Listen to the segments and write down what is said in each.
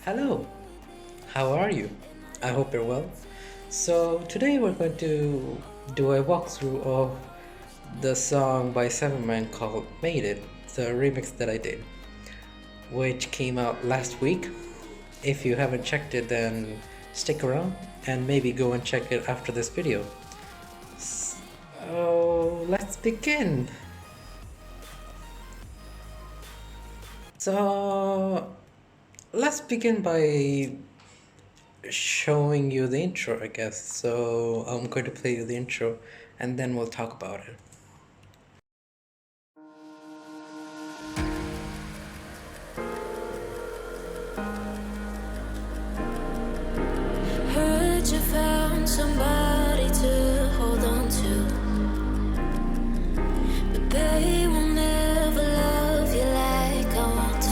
Hello, how are you? I hope you're well. So, today we're going to do a walkthrough of the song by Seven Man called Made It, the remix that I did, which came out last week. If you haven't checked it, then stick around and maybe go and check it after this video. So, let's begin. So, let's begin by showing you the intro, I guess. So I'm going to play you the intro and then we'll talk about it. Heard you found somebody to hold on to, but they will never love you like I want to.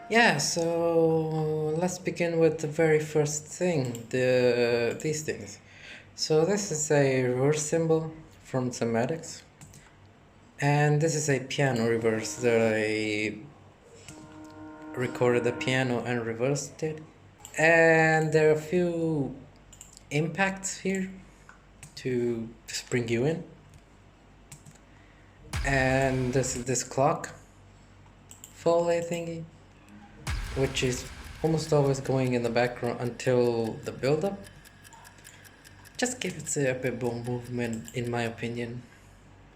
Yeah, so let's begin with the very first thing, these things. So this is a reverse symbol from Somatics, and this is a piano reverse that I recorded the piano and reversed it. And there are a few impacts here to just bring you in. And this clock Foley thingy, which is almost always going in the background until the build-up. Just give it a bit more movement, in my opinion.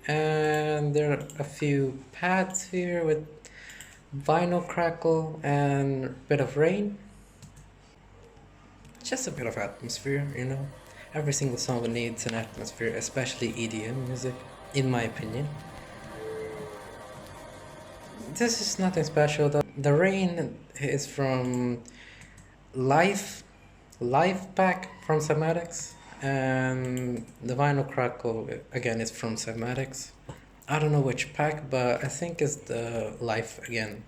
And there are a few pads here with vinyl crackle and a bit of rain. Just a bit of atmosphere, you know. Every single song needs an atmosphere, especially EDM music, in my opinion. This is nothing special though. The rain is from Life Pack from Somatics, and the vinyl crackle again is from Somatics. I don't know which pack, but I think it's the Life again.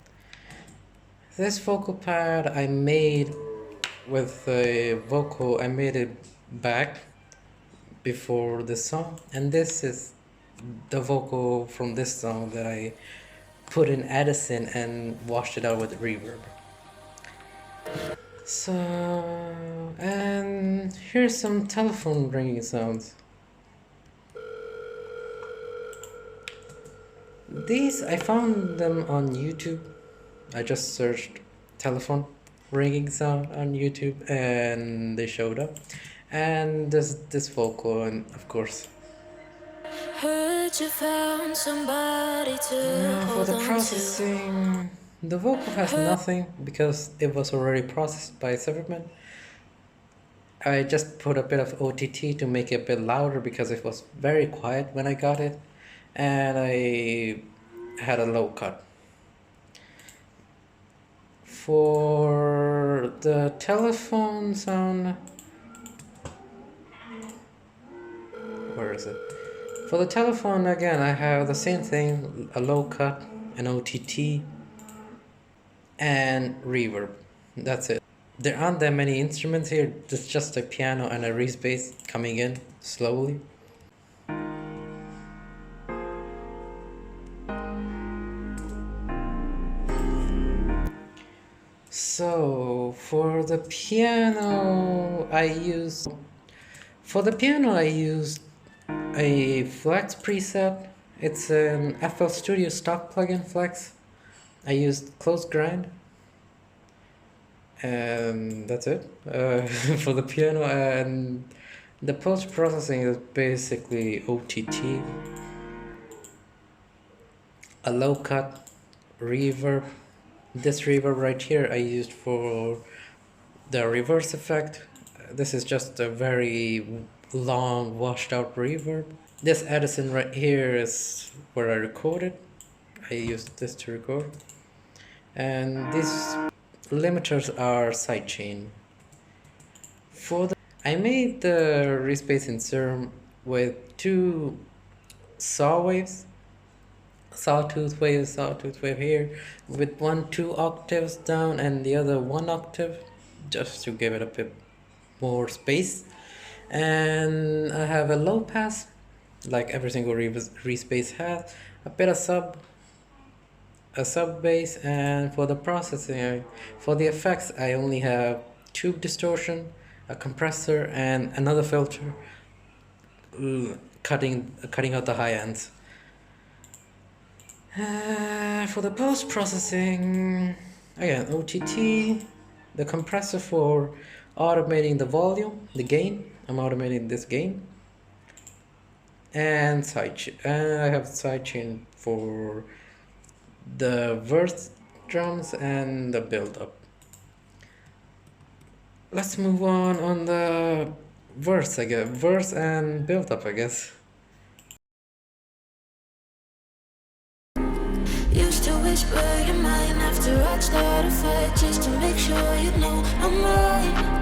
This vocal pad I made with a vocal, I made it back before this song, and this is the vocal from this song that I put in Edison and washed it out with reverb. So, and here's some telephone ringing sounds. These, I found them on YouTube. I just searched telephone ringing sound on YouTube and they showed up. And there's this vocal, and of course. Heard you found somebody to Now for hold the on to. processing, the vocal has nothing because it was already processed by Severman. I just put a bit of OTT to make it a bit louder because it was very quiet when I got it, and I had a low cut. For the telephone sound, where is it? For the telephone, again, I have the same thing, a low cut, an OTT, and reverb. That's it. There aren't that many instruments here, it's just a piano and a reese bass coming in slowly. So for the piano I used a Flex preset. It's an FL Studio stock plugin Flex. I used close grind, and that's it for the piano. And the post processing is basically OTT, a low cut, reverb. This reverb right here I used for the reverse effect. This is just a very long washed out reverb. This Edison right here is where I recorded. I used this to record. And these limiters are sidechain. I made the respace insert with two saw waves, sawtooth wave here, with one 2 octaves down and the other 1 octave, just to give it a bit more space. And I have a low pass, like every single respace has, a bit of sub, a sub bass, and for the processing, for the effects, I only have tube distortion, a compressor, and another filter, cutting out the high ends. For the post processing, again OTT, the compressor for automating the volume, the gain. I'm automating this gain, and sidechain. And I have sidechain for the verse drums and the build up. Let's move on the verse, I guess. Verse and build up, I guess. Used to whisper your mind after I'd start a fight, just to make sure you know I'm right.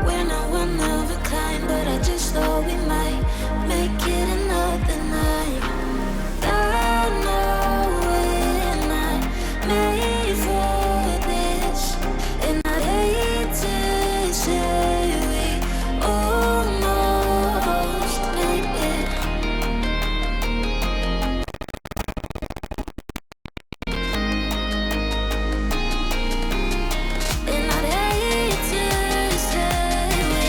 We're not one of a kind, but I just thought we might make it another night. I know we're not made for this, and I hate to say we almost made it. And I'd hate to say we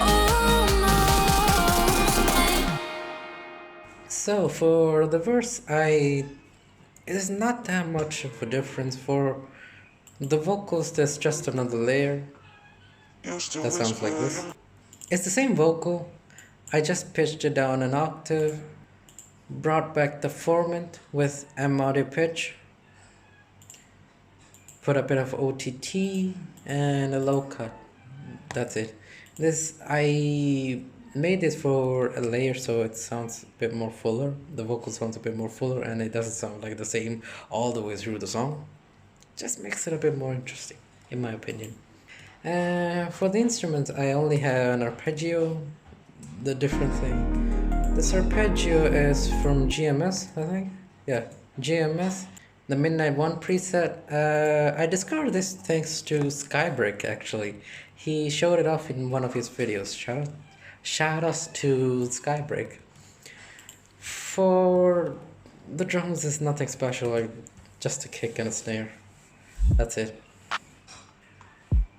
almost made. So for the verse, it is not that much of a difference. For the vocals, there's just another layer that sounds like this. It's the same vocal, I just pitched it down an octave, brought back the formant with M audio pitch, put a bit of OTT, and a low cut. That's it. I made this for a layer so it sounds a bit more fuller. The vocal sounds a bit more fuller, and it doesn't sound like the same all the way through the song. Just makes it a bit more interesting, in my opinion. For the instruments, I only have an arpeggio. The different thing, this arpeggio is from GMS, I think. Yeah, GMS, the Midnight One preset. I discovered this thanks to Skybrick. Actually, he showed it off in one of his videos. Shout outs to Skybrick. For the drums, is nothing special, like just a kick and a snare. That's it.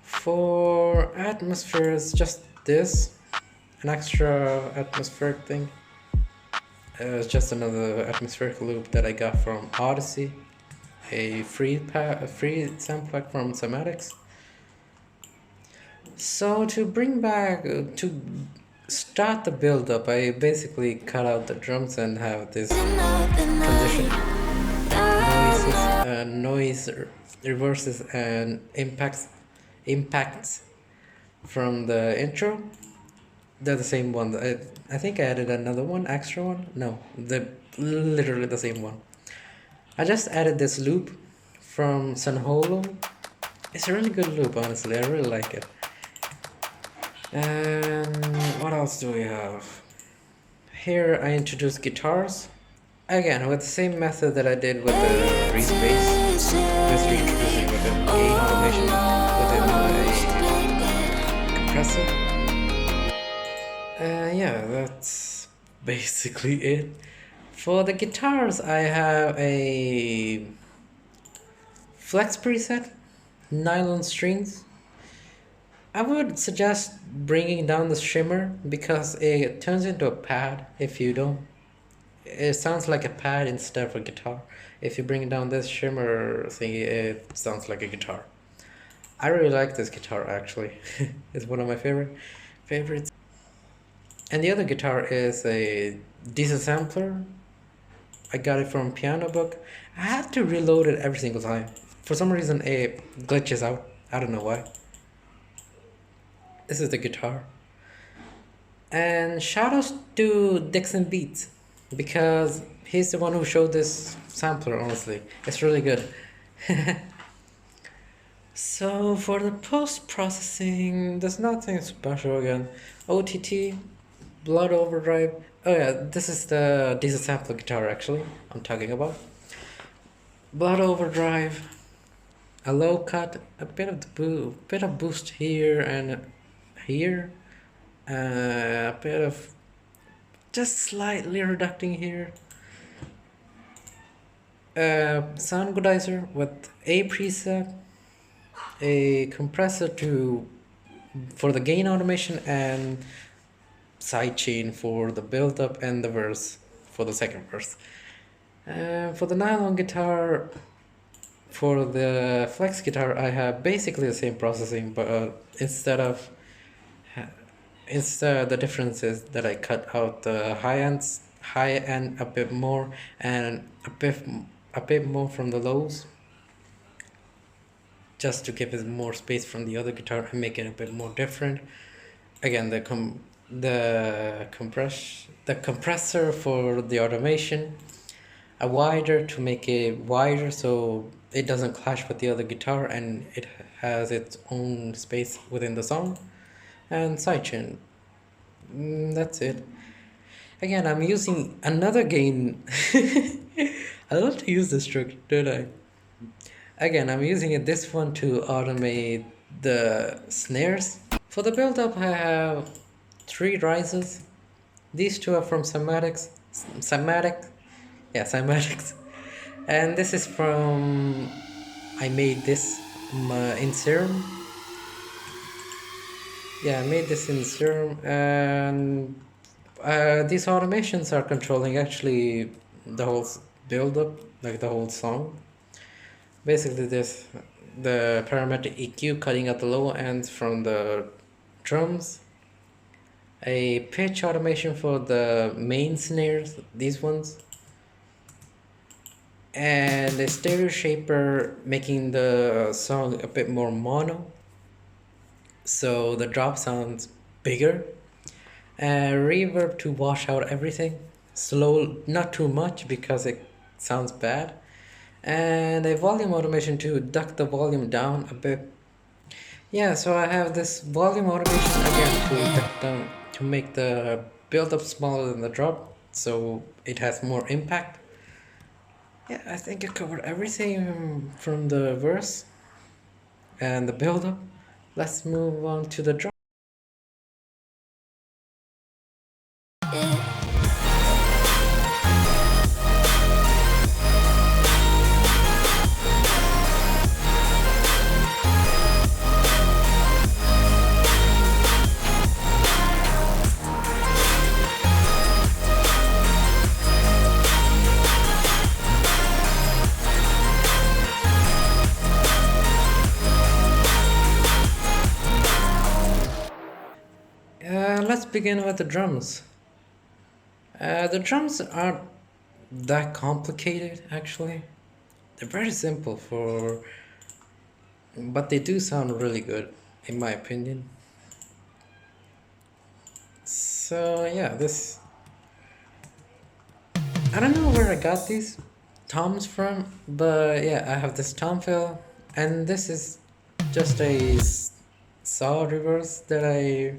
For atmosphere, it's just this, an extra atmospheric thing. It's just another atmospheric loop that I got from Odyssey, a free sample pack from Somatics. So to start the build up, I basically cut out the drums and have this transition noise reverses and impacts from the intro. They're the same one. I think I added another one, extra one. No, they're literally the same one. I just added this loop from Sunholo. It's a really good loop, honestly. I really like it. And what else do we have? Here I introduced guitars. Again, with the same method that I did with the Reese bass. Just reintroducing with a gain automation within a compressor. Yeah, that's basically it. For the guitars, I have a flex preset, nylon strings. I would suggest bringing down the shimmer because it turns into a pad if you don't. It sounds like a pad instead of a guitar. If you bring down this shimmer thingy, it sounds like a guitar. I really like this guitar actually. It's one of my favorites. And the other guitar is a diesel sampler. I got it from Piano Book. I had to reload it every single time. For some reason it glitches out. I don't know why. This is the guitar. And shoutouts to Dixon Beats because he's the one who showed this sampler, honestly. It's really good. So for the post-processing, there's nothing special again. OTT, Blood Overdrive. Oh yeah, this is the diesel sampler guitar actually I'm talking about. Blood Overdrive, a low cut, a bit of boost here and here, a bit of just slightly reducting here, Sound Godizer with a preset, a compressor to for the gain automation, and sidechain for the build up and the verse for the second verse. For the nylon guitar, for the flex guitar, I have basically the same processing, but instead the difference is that I cut out the high end a bit more, and a bit more from the lows, just to give it more space from the other guitar and make it a bit more different. Again, the compressor for the automation, a wider to make it wider so it doesn't clash with the other guitar and it has its own space within the song, and sidechain. That's it. Again, I'm using another gain. I love to use this trick, don't I? Again, I'm using this one to automate the snares. For the build up, I have three rises. These two are from Cymatics. Cymatic? Yeah, Cymatics. And this is from. I made this in Serum. Yeah, I made this in Serum, and these automations are controlling actually the whole build up, like the whole song. Basically, this the parametric EQ cutting out the low ends from the drums, a pitch automation for the main snares, these ones, and a stereo shaper making the song a bit more mono, so the drop sounds bigger, and reverb to wash out everything, slow, not too much because it sounds bad, and a volume automation to duck the volume down a bit. Yeah, so I have this volume automation again to duck down to make the build up smaller than the drop, so it has more impact. Yeah, I think I covered everything from the verse and the build up. Let's move on to the drop. Let's begin with the drums. The drums aren't that complicated actually. They're very simple but they do sound really good in my opinion. So yeah, this I don't know where I got these toms from, but yeah, I have this tom fill, and this is just a saw reverse that I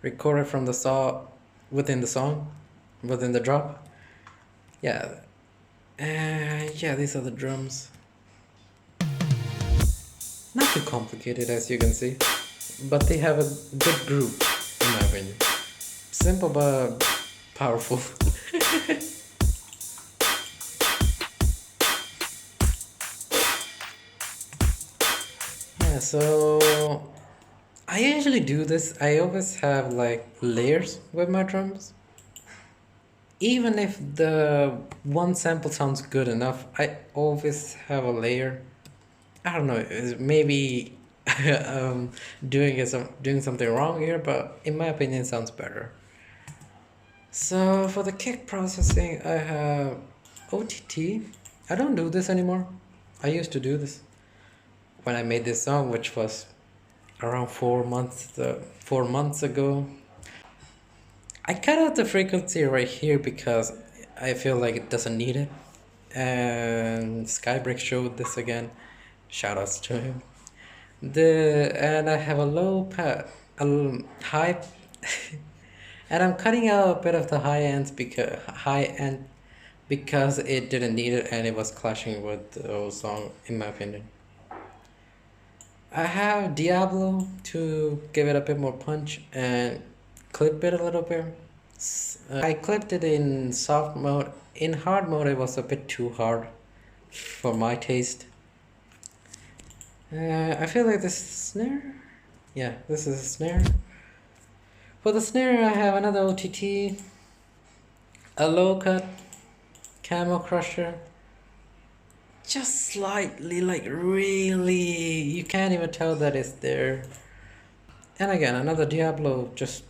recorded from the saw within the song, within the drop. Yeah, yeah, these are the drums. Not too complicated as you can see, but they have a good groove in my opinion. Simple but powerful. Yeah, so I usually do this. I always have like layers with my drums. Even if the one sample sounds good enough, I always have a layer. I don't know, maybe doing something wrong here, but in my opinion, it sounds better. So for the kick processing, I have OTT. I don't do this anymore. I used to do this when I made this song, which was around 4 months ago. I cut out the frequency right here because I feel like it doesn't need it. And Skybreak showed this again. Shoutouts to him. And I have a high, and I'm cutting out a bit of the high end because it didn't need it and it was clashing with the whole song in my opinion. I have Diablo to give it a bit more punch and clip it a little bit. I clipped it in soft mode. In hard mode, it was a bit too hard for my taste. I feel like this is a snare. Yeah, this is a snare. For the snare, I have another OTT, a low cut, Camel Crusher. Just slightly, like really, you can't even tell that it's there. And again, another Diablo, just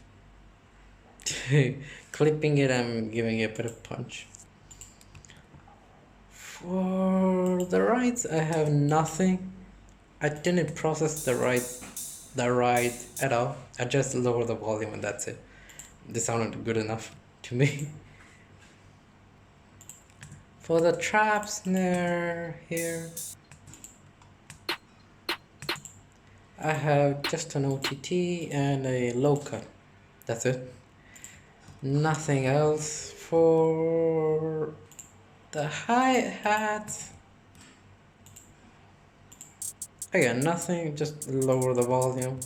clipping it and giving it a bit of punch. For the rides, I have nothing. I didn't process the ride at all. I just lowered the volume and that's it. This sounded good enough to me. For the trap snare here, I have just an OTT and a low cut. That's it. Nothing else. For the hi-hat, again, nothing, just lower the volume.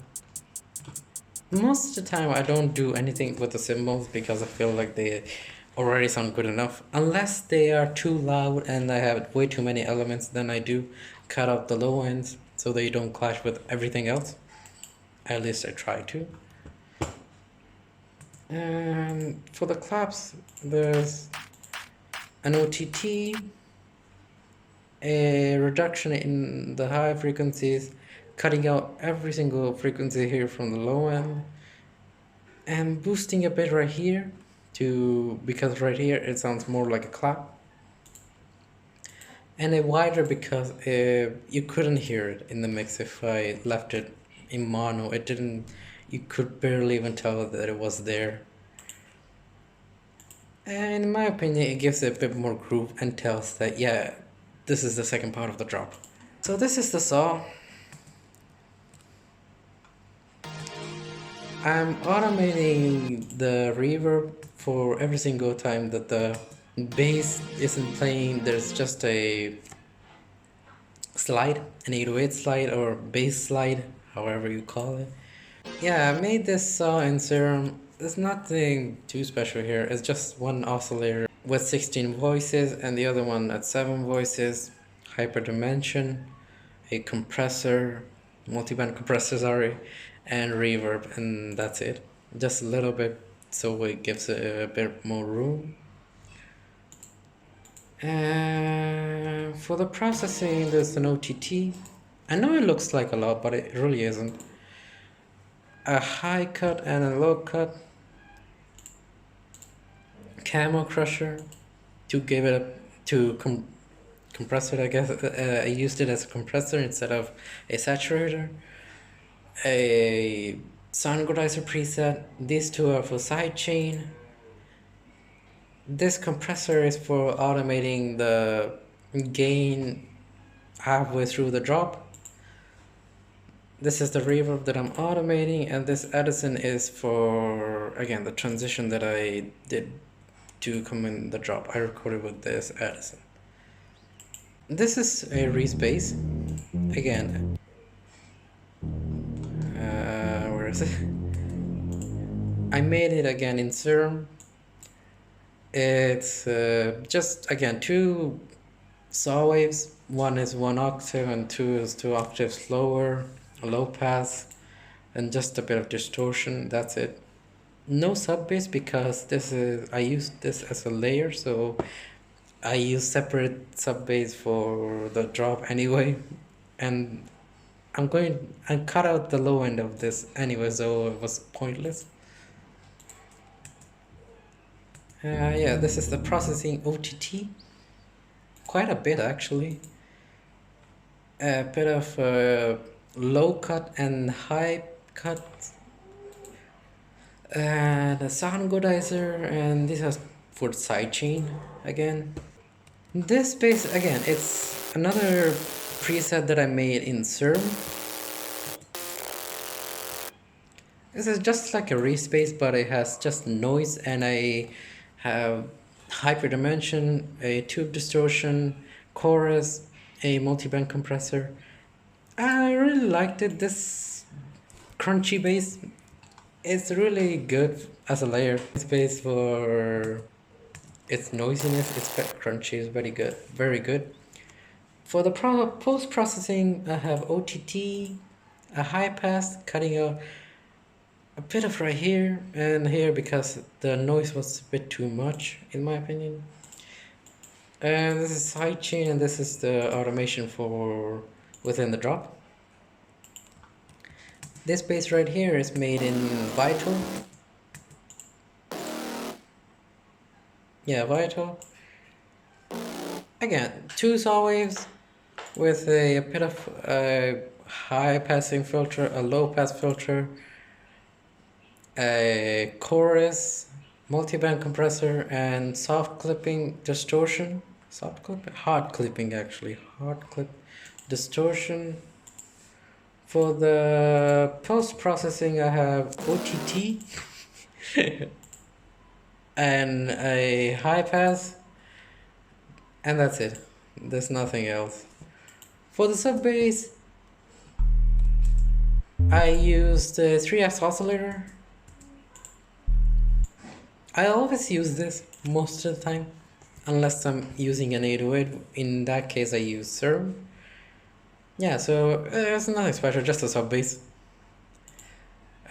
Most of the time I don't do anything with the cymbals because I feel like they already sound good enough. Unless they are too loud and I have way too many elements, then I do cut out the low ends so they don't clash with everything else. At least I try to. And for the claps, there's an OTT, a reduction in the high frequencies, cutting out every single frequency here from the low end, and boosting a bit right here because right here it sounds more like a clap, and a wider because you couldn't hear it in the mix if I left it in mono. It didn't, you could barely even tell that it was there. And in my opinion, it gives it a bit more groove and tells that, yeah, this is the second part of the drop. So this is the saw. I'm automating the reverb for every single time that the bass isn't playing. There's just a slide, an 808 slide or bass slide, however you call it. Yeah, I made this saw in Serum. There's nothing too special here. It's just one oscillator with 16 voices and the other one at 7 voices, hyperdimension, a compressor, multiband compressor, sorry, and reverb, and that's it. Just a little bit so it gives it a bit more room. And for the processing, there's an OTT. I know it looks like a lot, but it really isn't. A high cut and a low cut, Camel Crusher to give it compress it, I guess. I used it as a compressor instead of a saturator. A sound equalizer preset. These two are for sidechain. This compressor is for automating the gain halfway through the drop. This is the reverb that I'm automating, and this Edison is for, again, the transition that I did to come in the drop. I recorded with this Edison. This is a respace. Again, where is it? I made it again in Serum. It's just, again, two saw waves. One is 1 octave and two is 2 octaves lower, a low pass, and just a bit of distortion. That's it. No sub bass because I used this as a layer, so I use separate sub bass for the drop anyway, and I cut out the low end of this anyway, so it was pointless. Yeah, this is the processing OTT. Quite a bit actually. A bit of low cut and high cut. And a sound equalizer, and this is for sidechain again. This bass, again, it's another preset that I made in Serum. This is just like a respace, but it has just noise, and I have hyperdimension, a tube distortion, chorus, a multiband compressor. I really liked it. This crunchy bass, it's really good as a layer. It's bass for its noisiness, it's crunchy, it's very good, very good. For the post processing, I have OTT, a high pass, cutting out a bit of right here and here because the noise was a bit too much, in my opinion. And this is sidechain, and this is the automation for within the drop. This bass right here is made in Vital. Yeah, Vital. Again, two saw waves with a bit of a high passing filter, a low pass filter, a chorus, multiband compressor, and soft clipping distortion. Soft clipping? Hard clipping, actually. Hard clip distortion. For the post processing, I have OTT and a high pass, and that's it. There's nothing else. For the sub bass, I used the 3x oscillator. I always use this most of the time, unless I'm using an 808. In that case, I use SERM. Yeah, so it's nothing special, just a sub bass.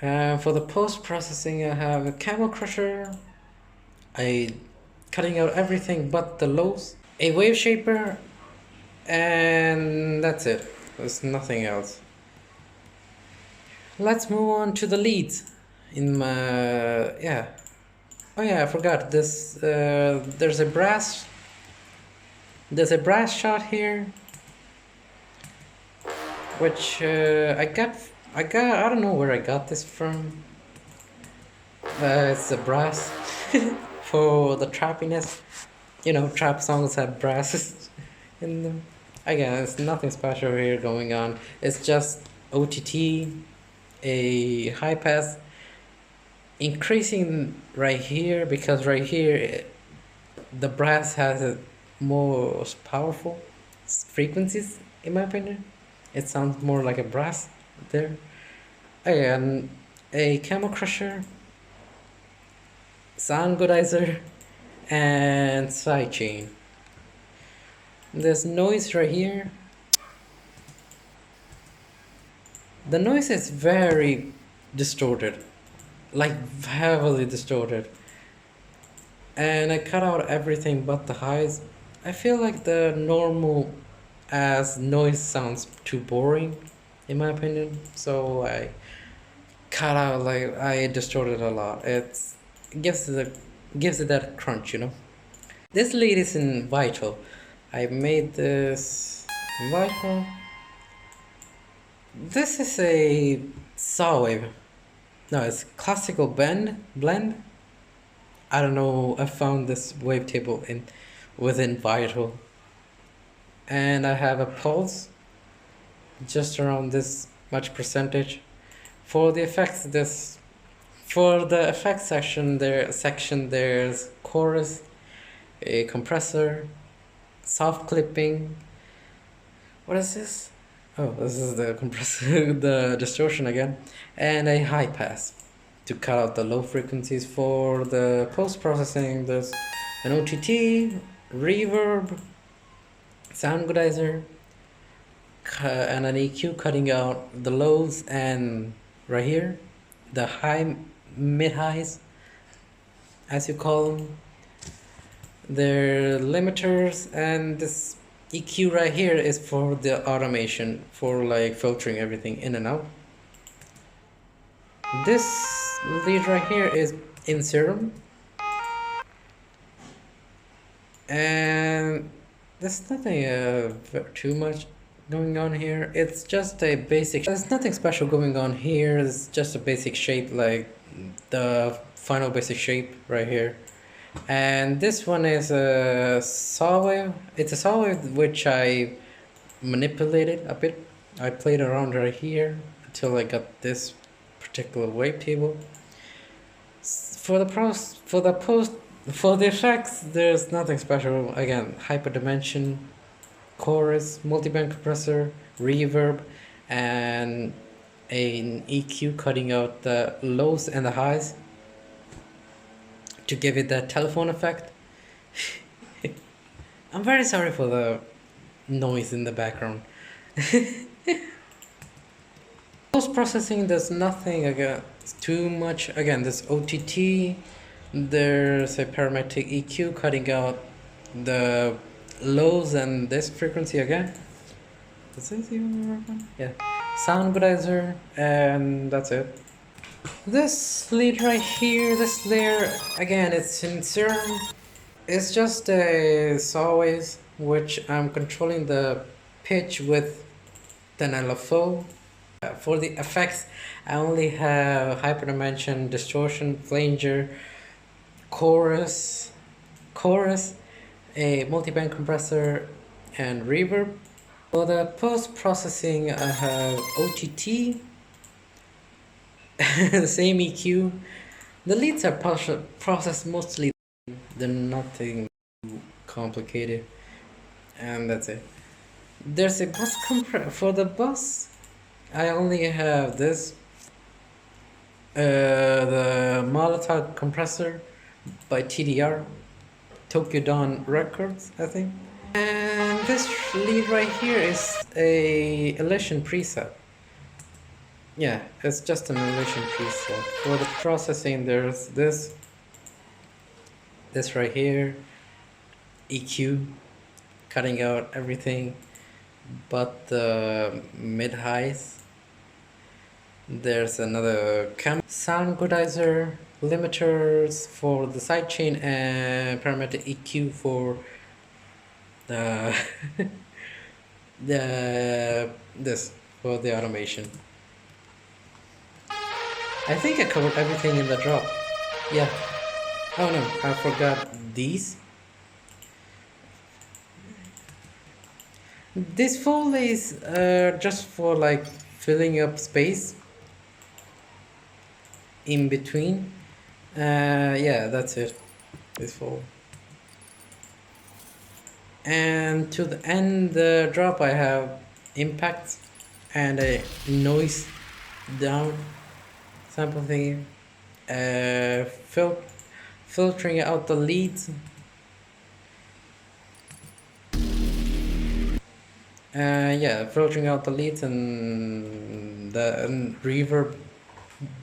For the post processing, I have a camel crusher. I cutting out everything but the lows, a wave shaper, and that's it. There's nothing else. Let's move on to the leads. In my yeah. Oh yeah, I forgot this. There's a brass. There's a brass shot here, which I got. I don't know where I got this from. It's a brass for the trappiness. You know, trap songs have brasses in them. Again, it's nothing special here going on. It's just OTT, a high pass, increasing right here because right here the brass has a most powerful frequencies, in my opinion. It sounds more like a brass there. Again, a camel crusher, sound goodizer, and sidechain. There's noise right here. The noise is very distorted, like heavily distorted. And I cut out everything but the highs. I feel like the normal as noise sounds too boring, in my opinion. So I cut out, like I distorted a lot. It gives it that crunch, you know. This lead is in Vital. I made this in Vital. This is a saw wave. No, it's classical blend. I don't know. I found this wavetable within Vital, and I have a pulse just around this much percentage. For the effects, section there's chorus, a compressor, soft clipping. What is this? Oh, this is the compressor, the distortion again, and a high pass to cut out the low frequencies. For the post processing, there's an OTT, reverb, sound goodizer, and an EQ cutting out the lows, and right here, the mid highs, as you call them. They're limiters, and this EQ right here is for the automation, for like filtering everything in and out. This lead right here is in Serum, and there's nothing too much going on here. It's just a basic. There's nothing special going on here. It's just a basic shape, like the final basic shape right here. And this one is a saw wave. It's a saw wave which I manipulated a bit. I played around right here until I got this particular wavetable. For the effects, there's nothing special. Again, hyperdimension, chorus, multiband compressor, reverb, and an EQ cutting out the lows and the highs to give it that telephone effect. I'm very sorry for the noise in the background. Post processing, there's nothing again too much. Again, there's OTT, there's a parametric EQ cutting out the lows and this frequency again. Does this even work on? Yeah. Sound equalizer, and that's it. This lead right here, this layer, again, it's in Serum. It's just a saw-waves, which I'm controlling the pitch with an LFO. For the effects, I only have hyperdimension, distortion, flanger, chorus, a multiband compressor, and reverb. For the post-processing, I have OTT, the same EQ. The leads are processed mostly. They're nothing complicated, and that's it. There's a bus for the bus. I only have this, the Molotov compressor by TDR, Tokyo Dawn Records, I think. And this lead right here is a Elision preset. Yeah, it's just an Elision preset. For the processing, there's this right here, EQ, cutting out everything but the mid highs. There's another sound equalizer, limiters for the sidechain, and parameter EQ for the this for the automation. I think I covered everything in the drop. Yeah. Oh no, I forgot these. These follies are just for like filling up space in between. Yeah, that's it. This fold. And to the end the drop, I have impact and a noise down sample thing. Filtering out the leads. Yeah, filtering out the leads and the reverb,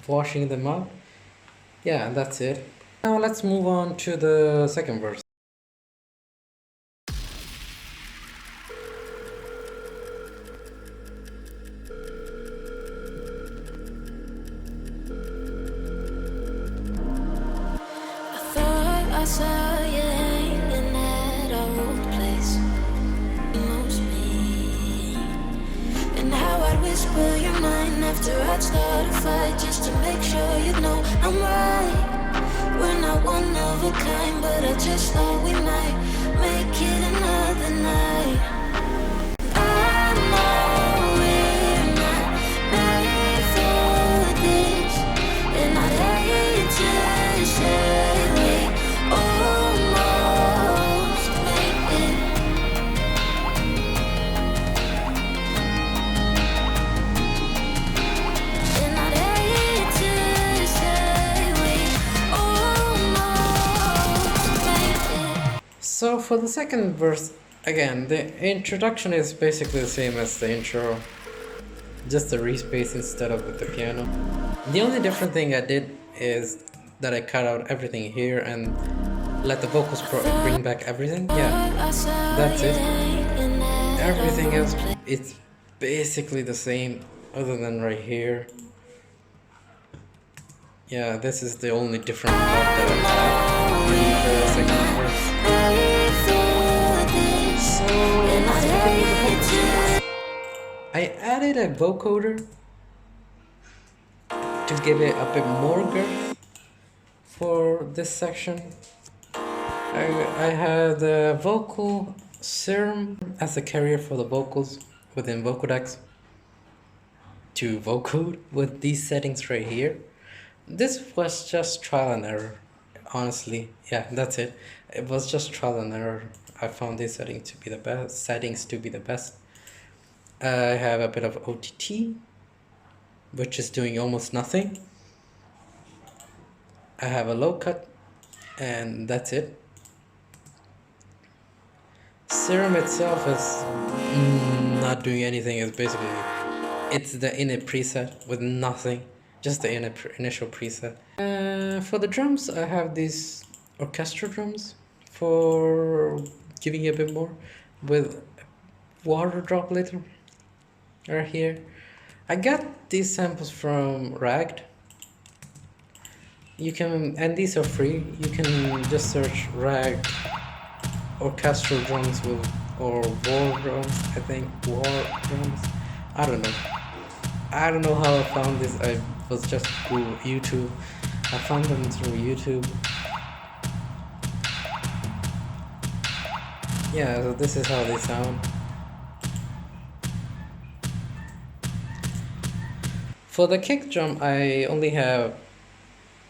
washing them out. Yeah, that's it. Now let's move on to the second verse. I thought I saw you hanging at our old place. Most me. And how I'd whisper your mind after I'd start a fight just to make sure you know I'm right. We're not one of a kind, but I just thought we might make it another night. I know we're not made for this, and I'd hate to say we almost made it. And I'd hate to say we almost made it. So for the second verse, again, the introduction is basically the same as the intro, just a respace instead of with the piano. The only different thing I did is that I cut out everything here and let the vocals bring back everything. Yeah, that's it. Everything else, it's basically the same other than right here. Yeah, this is the only different part that I have in the second verse. So let's look at the vocals. I added a vocoder to give it a bit more girth for this section. I had the vocal serum as a carrier for the vocals within Vocodex to vocode with these settings right here. This was just trial and error, honestly. Yeah, that's it. It was just trial and error. I found this setting to be the best. Settings to be the best. I have a bit of OTT, which is doing almost nothing. I have a low cut, and that's it. Serum itself is not doing anything. Is basically it's the init preset with nothing, just the initial preset. For the drums, I have these orchestra drums for giving it a bit more with water droplet right here. I got these samples from Ragged. You can, and these are free. You can just search Ragged orchestral drums with, or war drums, I think, war drums. I don't know. I don't know how I found this. I was just through YouTube. I found them through YouTube. Yeah, so this is how they sound. For the kick drum, I only have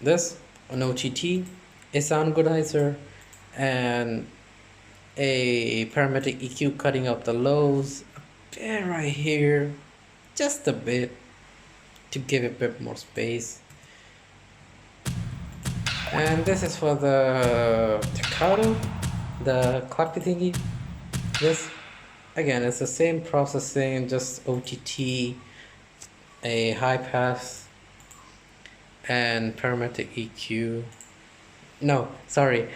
this, an OTT, a sound goodizer, and a parametric EQ cutting out the lows, a bit right here, just a bit, to give it a bit more space. And this is for the staccato, the clappy thingy. This, again, it's the same processing, just OTT, a high pass, and parametric EQ. No, sorry,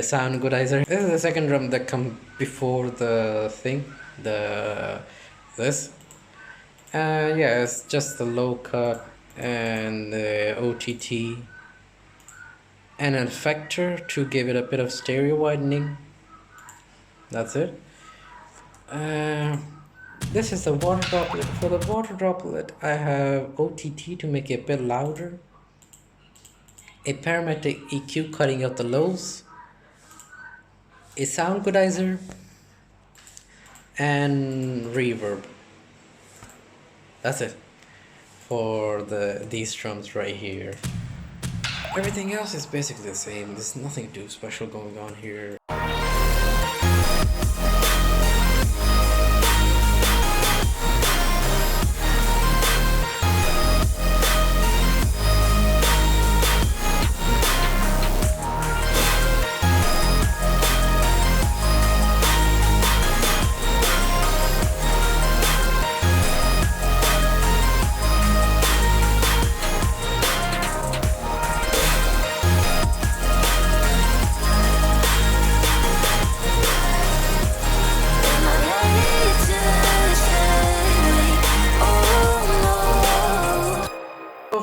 sound goodizer. This is the second drum that comes before the thing, this. Yeah, it's just the low cut and the OTT and an effector to give it a bit of stereo widening. That's it. This is the water droplet. For the water droplet, I have OTT to make it a bit louder, a parametric EQ cutting out the lows, a sound goodizer, and reverb. That's it for these drums right here. Everything else is basically the same. There's nothing too special going on here.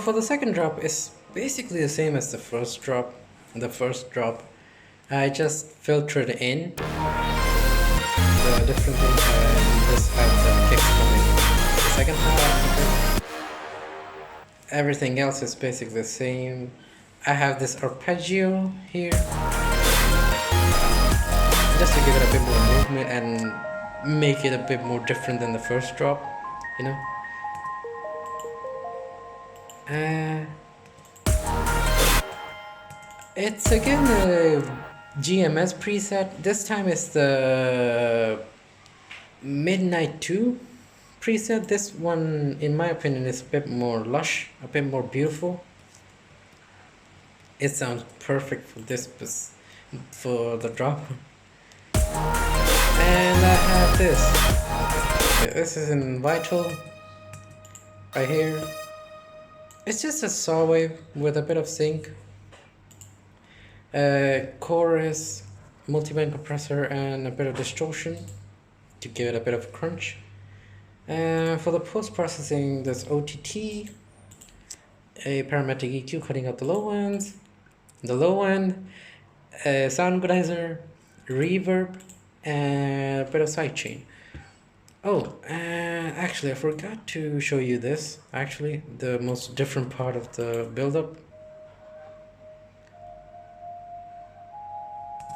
For the second drop, it's basically the same as the first drop. I just filtered in the different things and just have the kicks coming. The second half, everything else is basically the same. I have this arpeggio here, just to give it a bit more movement and make it a bit more different than the first drop, you know. It's again the GMS preset. This time it's the Midnight 2 preset. This one, in my opinion, is a bit more lush, a bit more beautiful. It sounds perfect for this, for the drop. And I have this. This is in Vital, right here. It's just a saw wave with a bit of sync, chorus, multiband compressor, and a bit of distortion to give it a bit of crunch. For the post-processing, there's OTT, a parametric EQ cutting out the low end, sound goodizer, reverb, and a bit of sidechain. Oh, actually, I forgot to show you this. Actually, the most different part of the build-up.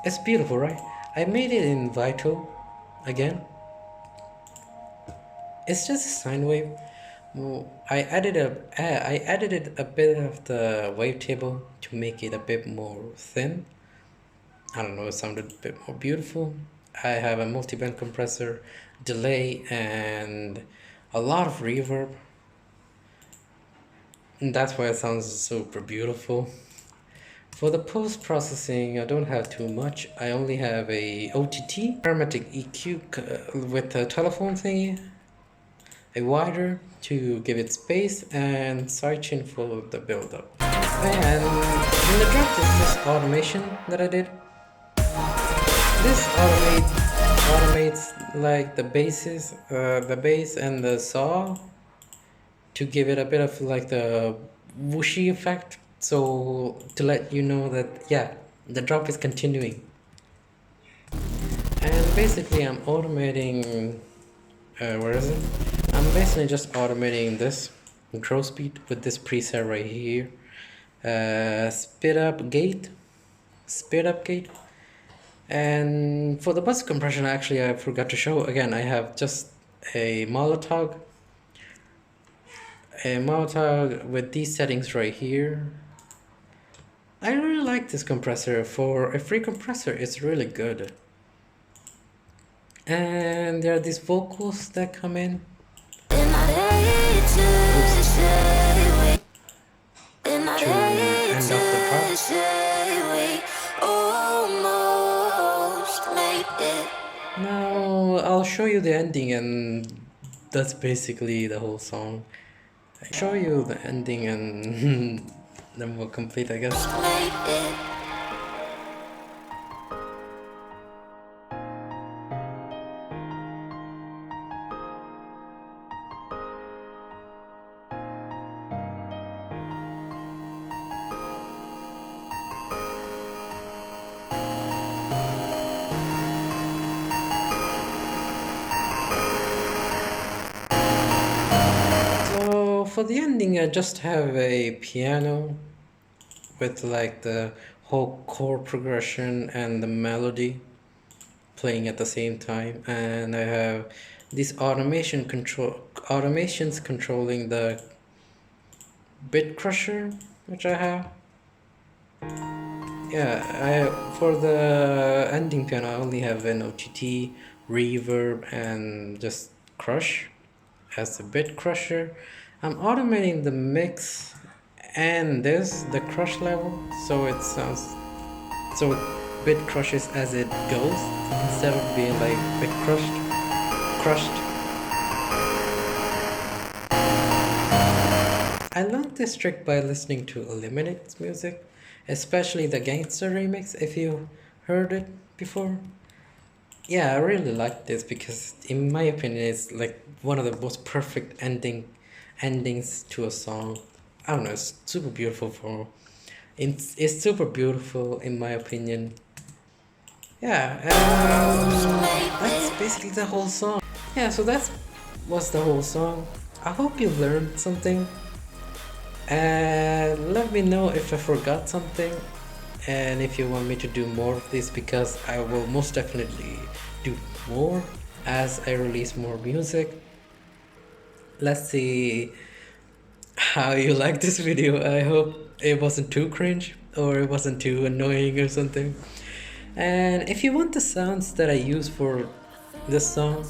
It's beautiful, right? I made it in Vital again. It's just a sine wave. Well, I added a bit of the wavetable to make it a bit more thin. I don't know, it sounded a bit more beautiful. I have a multiband compressor, delay, and a lot of reverb. And that's why it sounds super beautiful. For the post-processing, I don't have too much. I only have a OTT, parametric EQ with a telephone thingy, a wider to give it space, and sidechain for the build-up. And in the drop is this automation that I did. This automates like the bass and the saw to give it a bit of like the whooshy effect. So to let you know that yeah, the drop is continuing. And basically I'm automating, where is it? I'm basically just automating this control speed with this preset right here. Speed up gate. And for the bus compression, actually I forgot to show again. I have just a Molotov with these settings right here. I really like this compressor. For a free compressor, it's really good. And there are these vocals that come in. To end off the drop. Now I'll show you the ending, and that's basically the whole song. I'll show you the ending and then we'll complete, I guess. For the ending, I just have a piano with like the whole chord progression and the melody playing at the same time, and I have these automations controlling the bit crusher, which I have. Yeah, for the ending piano, I only have an OTT, reverb, and just crush as the bit crusher. I'm automating the mix and the crush level, so it bit crushes as it goes instead of being like bit crushed. I learned this trick by listening to Eliminate's music, especially the Gangster remix, if you heard it before. Yeah, I really like this because in my opinion it's like one of the most perfect endings to a song. I don't know, it's super beautiful it's super beautiful in my opinion. Yeah, that's basically the whole song. Yeah, so that was the whole song. I hope you learned something, and let me know if I forgot something, and if you want me to do more of this, because I will most definitely do more as I release more music. Let's see how you like this video. I hope it wasn't too cringe or it wasn't too annoying or something. And if you want the sounds that I use for this song,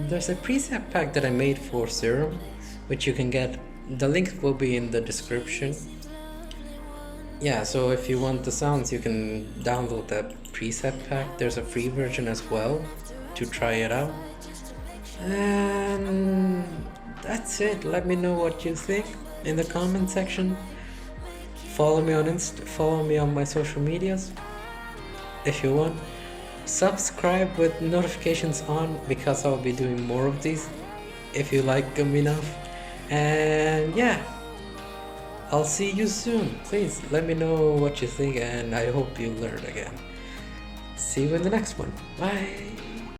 there's a preset pack that I made for Serum, which you can get. The link will be in the description. Yeah, so if you want the sounds, you can download that preset pack. There's a free version as well to try it out. And that's it. Let me know what you think in the comment section. Follow me on follow me on my social medias if you want. Subscribe with notifications on, because I'll be doing more of these if you like them enough. And yeah, I'll see you soon. Please let me know what you think, and I hope you learn again. See you in the next one. Bye.